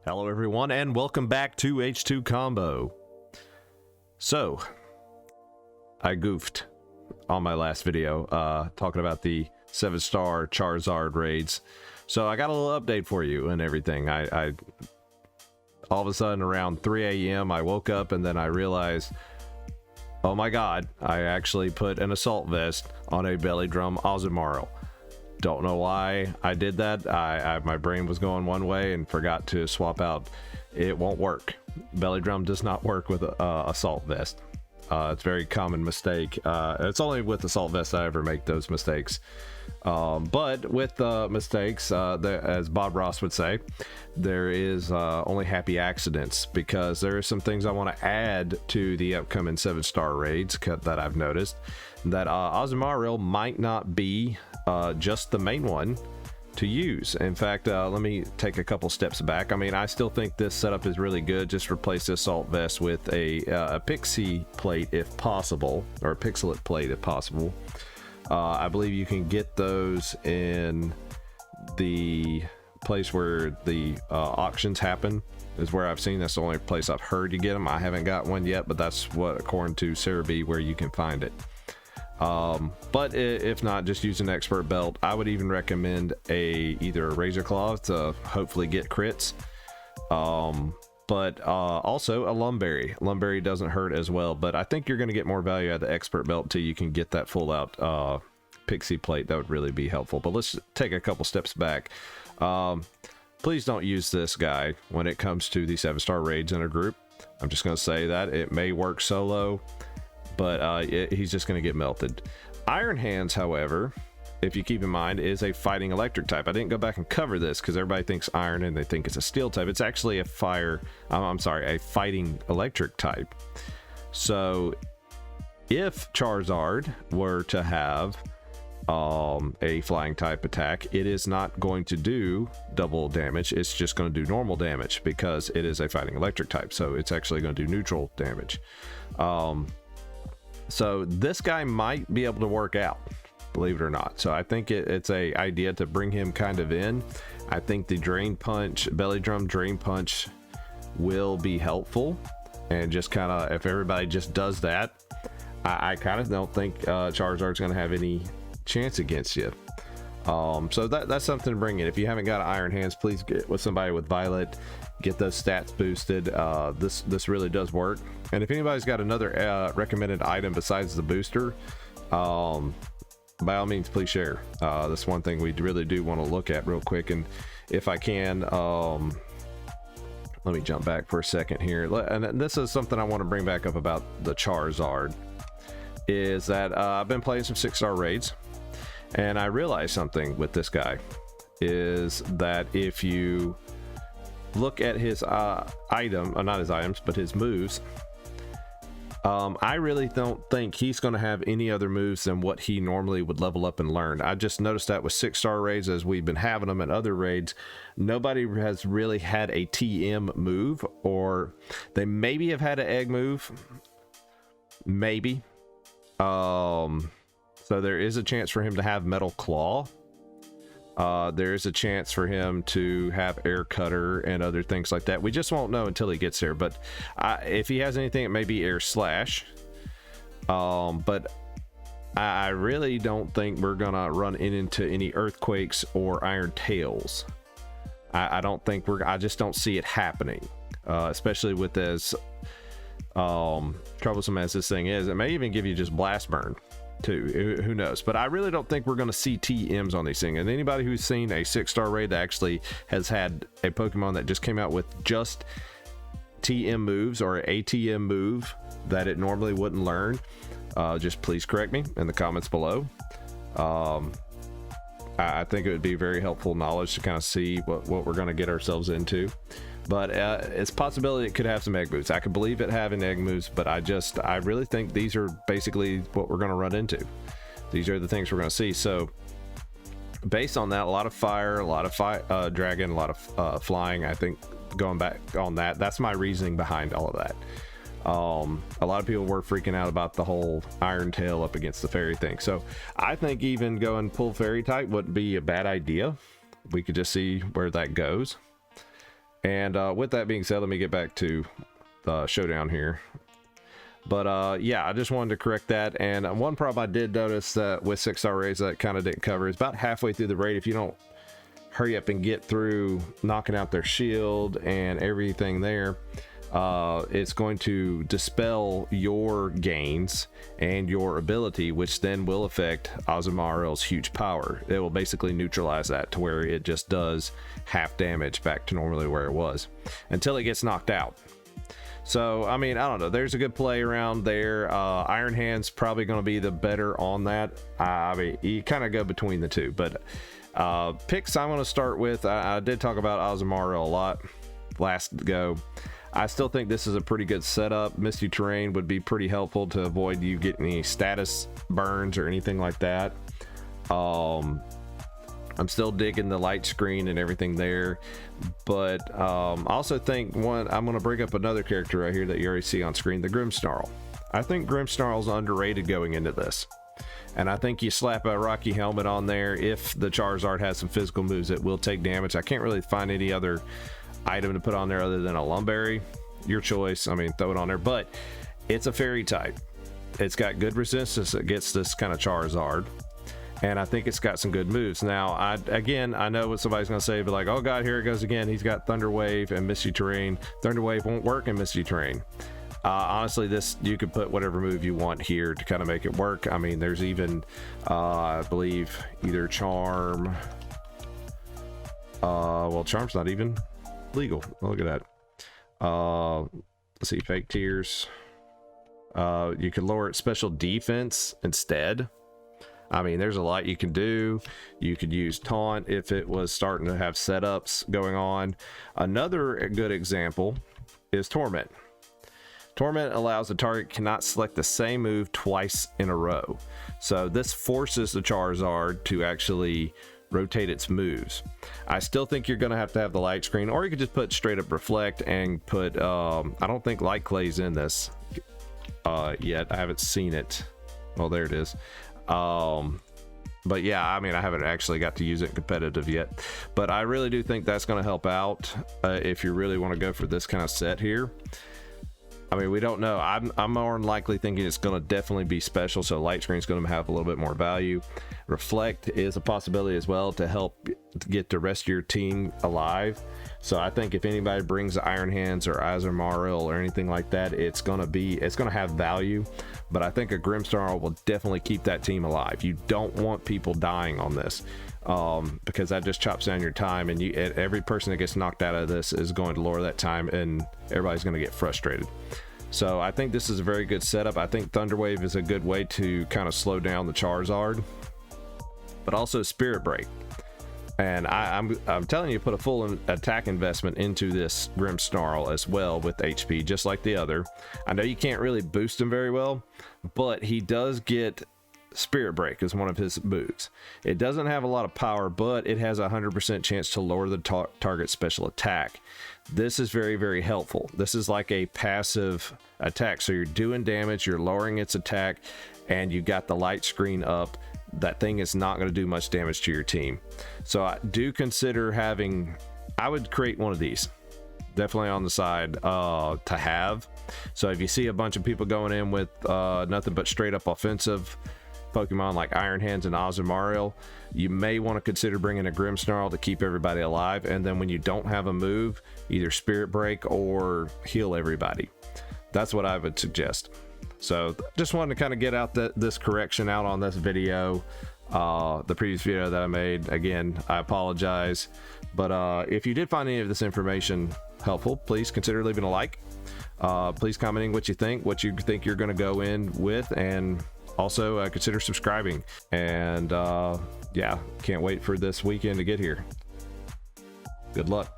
Hello everyone and welcome back to H2 Combo. So, I goofed on my last video talking about the 7-star Charizard raids. So I got a little update for you and everything. I all of a sudden around 3 a.m. I woke up and then I realized, oh my god, I actually put an assault vest on a belly drum Azumarill. Don't know why I did that. My brain was going one way and forgot to swap out. It won't work. Belly drum does not work with assault vest. It's a very common mistake. It's only with assault vest I ever make those mistakes. But with mistakes, as Bob Ross would say, there is only happy accidents, because there are some things I want to add to the upcoming 7-star raids that I've noticed that Azumarill might not be just the main one to use. In fact, let me take a couple steps back. I mean, I still think this setup is really good. Just replace the assault vest with a pixie plate if possible, or a pixelet plate if possible. I believe you can get those in the place where the auctions happen, is where I've seen. That's the only place I've heard you get them. I haven't got one yet, but that's what, according to Sarah B, where you can find it. But if not, just use an expert belt. I would even recommend either a razor claw to hopefully get crits, but also a lumberry. Lumberry doesn't hurt as well, but I think you're going to get more value out of the expert belt till you can get that full out pixie plate. That would really be helpful. But let's take a couple steps back. Please don't use this guy when it comes to the 7-star raids in a group. I'm just going to say that it may work solo, but he's just going to get melted. Iron Hands, however, if you keep in mind, is a fighting electric type. I didn't go back and cover this because everybody thinks iron and they think it's a steel type. It's actually a a fighting electric type. So if Charizard were to have a flying type attack, it is not going to do double damage. It's just going to do normal damage because it is a fighting electric type. So it's actually going to do neutral damage. So this guy might be able to work out, believe it or not. So I think it's a idea to bring him kind of in. I think the drain punch, belly drum drain punch, will be helpful, and just kind of, if everybody just does that, I kind of don't think Charizard's going to have any chance against you. So that's something to bring in. If you haven't got Iron Hands, please get with somebody with Violet, get those stats boosted. This really does work. And if anybody's got another recommended item besides the booster, by all means, please share. That's one thing we really do want to look at real quick. And if I can, let me jump back for a second here. And this is something I want to bring back up about the Charizard, is that I've been playing some 6-star raids, and I realized something with this guy, is that if you look at his not his items, but his moves, I really don't think he's going to have any other moves than what he normally would level up and learn. I just noticed that with 6-star raids, as we've been having them in other raids, nobody has really had a TM move, or they maybe have had an egg move, maybe. So there is a chance for him to have Metal Claw. There is a chance for him to have Air Cutter and other things like that. We just won't know until he gets there. But if he has anything, it may be Air Slash. But I really don't think we're gonna run into any Earthquakes or Iron Tails. I don't think I just don't see it happening. Especially with as troublesome as this thing is. It may even give you just Blast Burn too, who knows. But I really don't think we're going to see TMs on these things. And anybody who's seen a 6-star raid that actually has had a Pokemon that just came out with just TM moves, or an ATM move that it normally wouldn't learn, just please correct me in the comments below. I think it would be very helpful knowledge to kind of see what we're going to get ourselves into. But it's a possibility it could have some egg moves. I could believe it having egg moves, but I really think these are basically what we're going to run into. These are the things we're going to see. So based on that, a lot of fire, a lot of dragon, a lot of flying. I think going back on that, that's my reasoning behind all of that. A lot of people were freaking out about the whole Iron Tail up against the fairy thing. So I think even going full fairy type wouldn't be a bad idea. We could just see where that goes. And with that being said, let me get back to the showdown here. But yeah, I just wanted to correct that. And one problem I did notice that with 6-star raids that kind of didn't cover is about halfway through the raid, if you don't hurry up and get through knocking out their shield and everything there, it's going to dispel your gains and your ability, which then will affect Azumarill's huge power. It will basically neutralize that to where it just does half damage back to normally where it was until it gets knocked out. So I mean, I don't know, there's a good play around there. Iron Hand's probably going to be the better on that. I mean, you kind of go between the two, but picks I'm going to start with, I did talk about Azumarill a lot last go. I still think this is a pretty good setup. Misty Terrain would be pretty helpful to avoid you getting any status burns or anything like that. I'm still digging the light screen and everything there, but I also think I'm going to bring up another character right here that you already see on screen, the Grimmsnarl. I think Grimmsnarl's underrated going into this, and I think you slap a Rocky Helmet on there. If the Charizard has some physical moves, it will take damage. I can't really find any other item to put on there other than a Lumberry. Your choice. I mean, throw it on there, but it's a fairy type. It's got good resistance against this kind of Charizard, and I think it's got some good moves. Now, I know what somebody's going to say, but like, oh god, here it goes again. He's got Thunder Wave and Misty Terrain. Thunder Wave won't work in Misty Terrain. Honestly, this, you could put whatever move you want here to kind of make it work. I mean, there's even I believe either Charm. Well, Charm's not even legal. Look at that. Let's see, Fake Tears. You could lower its special defense instead. I mean, there's a lot you can do. You could use Taunt if it was starting to have setups going on. Another good example is Torment. Torment allows the target cannot select the same move twice in a row. So this forces the Charizard to actually rotate its moves. I still think you're going to have the light screen, or you could just put straight up Reflect and put I don't think Light Clay's in this yet. I haven't seen it. Oh, there it is. But yeah, I mean, I haven't actually got to use it in competitive yet, but I really do think that's going to help out if you really want to go for this kind of set here. I mean, we don't know. I'm more than likely thinking it's going to definitely be special, so light screen is going to have a little bit more value. Reflect is a possibility as well to help get the rest of your team alive. So I think if anybody brings Iron Hands or Azumarill or anything like that, it's going to have value. But I think a Grimmsnarl will definitely keep that team alive. You don't want people dying on this, because that just chops down your time, and every person that gets knocked out of this is going to lower that time, and everybody's going to get frustrated. So I think this is a very good setup. I think Thunder Wave is a good way to kind of slow down the Charizard, but also Spirit Break. And I'm telling you, put a full attack investment into this Grimmsnarl as well with HP, just like the other. I know you can't really boost him very well, but he does get Spirit Break as one of his moves. It doesn't have a lot of power, but it has a 100% chance to lower the target special attack. This is very, very helpful. This is like a passive attack. So you're doing damage, you're lowering its attack, and you got the light screen up. That thing is not going to do much damage to your team. So I do consider I would create one of these definitely on the side to have. So if you see a bunch of people going in with nothing but straight up offensive Pokemon like Iron Hands and Azumarill, you may want to consider bringing a Grimmsnarl to keep everybody alive, and then when you don't have a move, either Spirit Break or heal everybody. That's what I would suggest. So just wanted to kind of get out this correction out on this video, the previous video that I made. Again, I apologize, but if you did find any of this information helpful, please consider leaving a like. Please commenting what you think you're going to go in with, and also consider subscribing. And yeah, can't wait for this weekend to get here. Good luck.